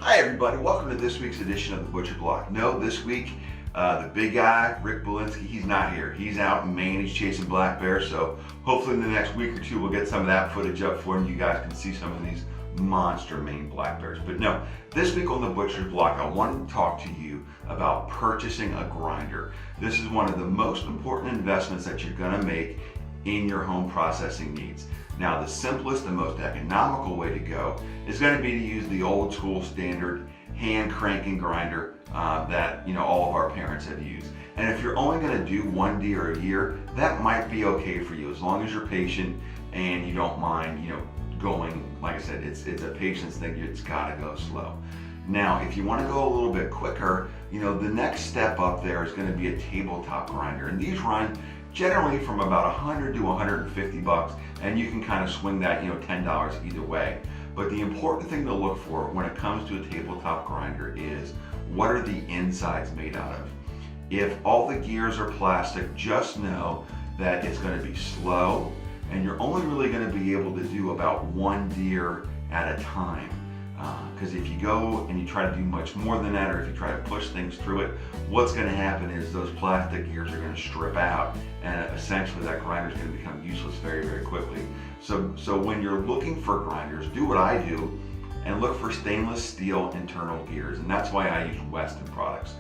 Hi everybody, welcome to this week's edition of the Butcher Block. No, this week, the big guy, Rick Belinsky, he's not here. He's out in Maine, he's chasing black bears, so hopefully in the next week or two we'll get some of that footage up for you. You guys can see some of these monster Maine black bears. But no, this week on the Butcher's Block, I wanted to talk to you about purchasing a grinder. This is one of the most important investments that you're gonna make in your home processing needs. Now, the simplest and most economical way to go is going to be to use the old school standard hand cranking grinder that all of our parents have used. And if you're only going to do one deer a year, that might be okay for you as long as you're patient and you don't mind going. Like I said, it's a patience thing. It's got to go slow. Now, if you want to go a little bit quicker, the next step up there is going to be a tabletop grinder, and these run generally from about 100 to 150 bucks, and you can kind of swing that $10 either way. But the important thing to look for when it comes to a tabletop grinder is, what are the insides made out of? If all the gears are plastic, just know that it's going to be slow, and you're only really going to be able to do about one deer at a time. Because if you go and you try to do much more than that, or if you try to push things through it, what's going to happen is those plastic gears are going to strip out, and essentially that grinder is going to become useless very, very quickly. So when you're looking for grinders, do what I do and look for stainless steel internal gears, and that's why I use Weston products.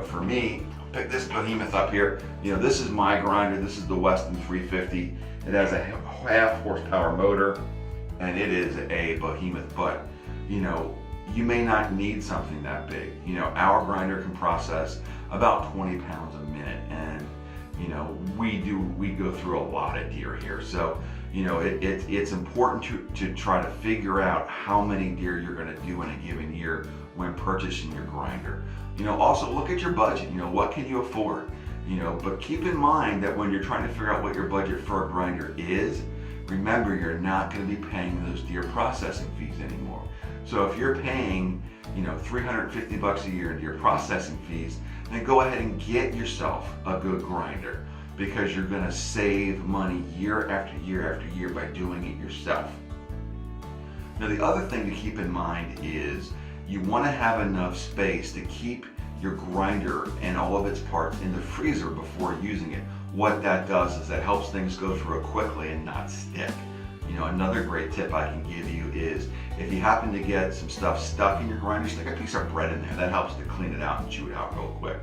For me, pick this behemoth up here. This is my grinder. This is the Weston 350. It has a half horsepower motor, and it is a behemoth. But you may not need something that big. Our grinder can process about 20 pounds a minute, and we go through a lot of deer here. So it's important to try to figure out how many deer you're going to do in a given year when purchasing your grinder. Also look at your budget. What can you afford? But keep in mind that when you're trying to figure out what your budget for a grinder is, remember, you're not going to be paying those deer processing fees anymore. So if you're paying, 350 bucks a year in deer processing fees, then go ahead and get yourself a good grinder, because you're going to save money year after year after year by doing it yourself. Now, the other thing to keep in mind is you want to have enough space to keep your grinder and all of its parts in the freezer before using it. What that does is that helps things go through it quickly and not stick. Another great tip I can give you is, if you happen to get some stuff stuck in your grinder, stick a piece of bread in there. That helps to clean it out and chew it out real quick.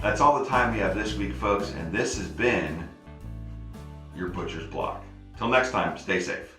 That's all the time we have this week, folks, and this has been your Butcher's Block. Till next time, stay safe.